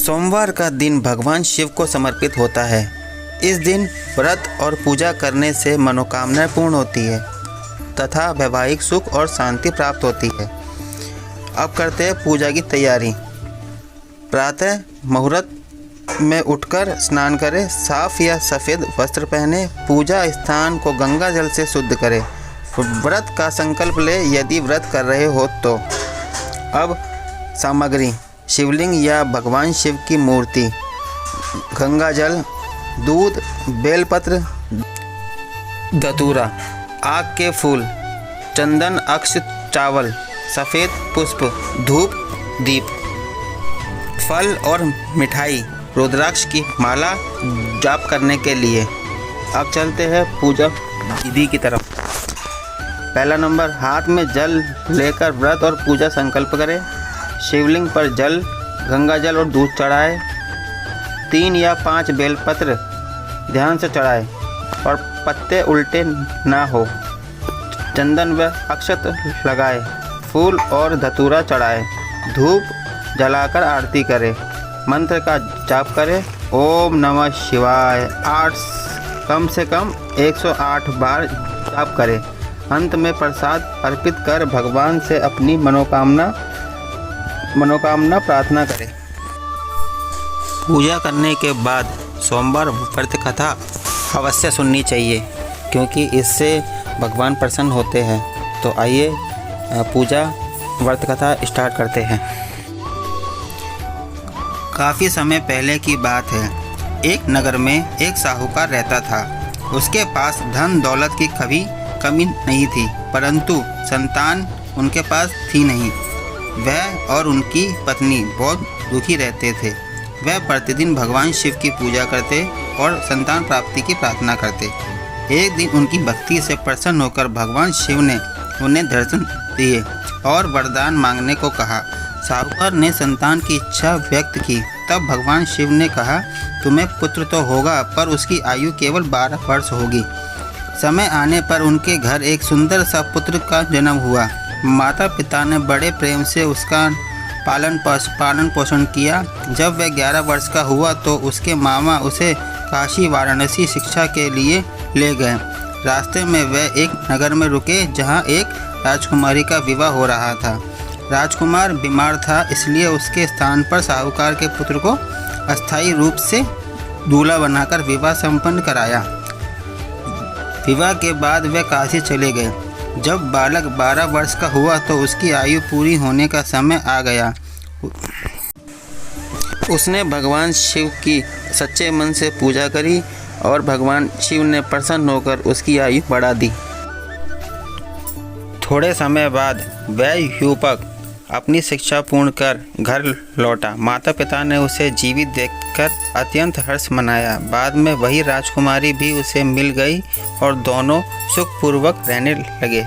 सोमवार का दिन भगवान शिव को समर्पित होता है। इस दिन व्रत और पूजा करने से मनोकामनाएं पूर्ण होती है तथा वैवाहिक सुख और शांति प्राप्त होती है। अब करते हैं पूजा की तैयारी। प्रातः मुहूर्त में उठकर स्नान करें, साफ या सफ़ेद वस्त्र पहने, पूजा स्थान को गंगा जल से शुद्ध करें, व्रत का संकल्प ले यदि व्रत कर रहे हो तो। अब सामग्री: शिवलिंग या भगवान शिव की मूर्ति, गंगा जल, दूध, बेलपत्र, धतूरा, आग के फूल, चंदन, अक्ष, चावल, सफ़ेद पुष्प, धूप, दीप, फल और मिठाई, रुद्राक्ष की माला जाप करने के लिए। अब चलते हैं पूजा विधि की तरफ। पहला नंबर, हाथ में जल लेकर व्रत और पूजा संकल्प करें। शिवलिंग पर जल, गंगा जल और दूध चढ़ाएं। 3 या 5 बेलपत्र ध्यान से चढ़ाएं और पत्ते उल्टे ना हो। चंदन व अक्षत लगाएं, फूल और धतूरा चढ़ाएं, धूप जलाकर आरती करें, मंत्र का जाप करें। ओम नमः शिवाय कम से कम 108 बार जाप करें। अंत में प्रसाद अर्पित कर भगवान से अपनी मनोकामना प्रार्थना करें। पूजा करने के बाद सोमवार व्रत कथा अवश्य सुननी चाहिए, क्योंकि इससे भगवान प्रसन्न होते हैं। तो आइए पूजा व्रत कथा स्टार्ट करते हैं। काफ़ी समय पहले की बात है। एक नगर में एक साहूकार रहता था। उसके पास धन दौलत की कभी कमी नहीं थी, परंतु संतान उनके पास थी नहीं। वह और उनकी पत्नी बहुत दुखी रहते थे। वह प्रतिदिन भगवान शिव की पूजा करते और संतान प्राप्ति की प्रार्थना करते। एक दिन उनकी भक्ति से प्रसन्न होकर भगवान शिव ने उन्हें दर्शन दिए और वरदान मांगने को कहा। साहूकार ने संतान की इच्छा व्यक्त की। तब भगवान शिव ने कहा, तुम्हें पुत्र तो होगा, पर उसकी आयु केवल 12 वर्ष होगी। समय आने पर उनके घर एक सुंदर सा पुत्र का जन्म हुआ। माता पिता ने बड़े प्रेम से उसका पालन पोषण किया। जब वह 11 वर्ष का हुआ तो उसके मामा उसे काशी वाराणसी शिक्षा के लिए ले गए। रास्ते में वह एक नगर में रुके जहां एक राजकुमारी का विवाह हो रहा था। राजकुमार बीमार था, इसलिए उसके स्थान पर साहूकार के पुत्र को अस्थायी रूप से दूल्हा बनाकर विवाह संपन्न कराया। विवाह के बाद वे काशी चले गए। जब बालक 12 वर्ष का हुआ तो उसकी आयु पूरी होने का समय आ गया। उसने भगवान शिव की सच्चे मन से पूजा करी और भगवान शिव ने प्रसन्न होकर उसकी आयु बढ़ा दी। थोड़े समय बाद वह युवक अपनी शिक्षा पूर्ण कर घर लौटा। माता पिता ने उसे जीवित देखकर अत्यंत हर्ष मनाया। बाद में वही राजकुमारी भी उसे मिल गई और दोनों सुखपूर्वक रहने लगे।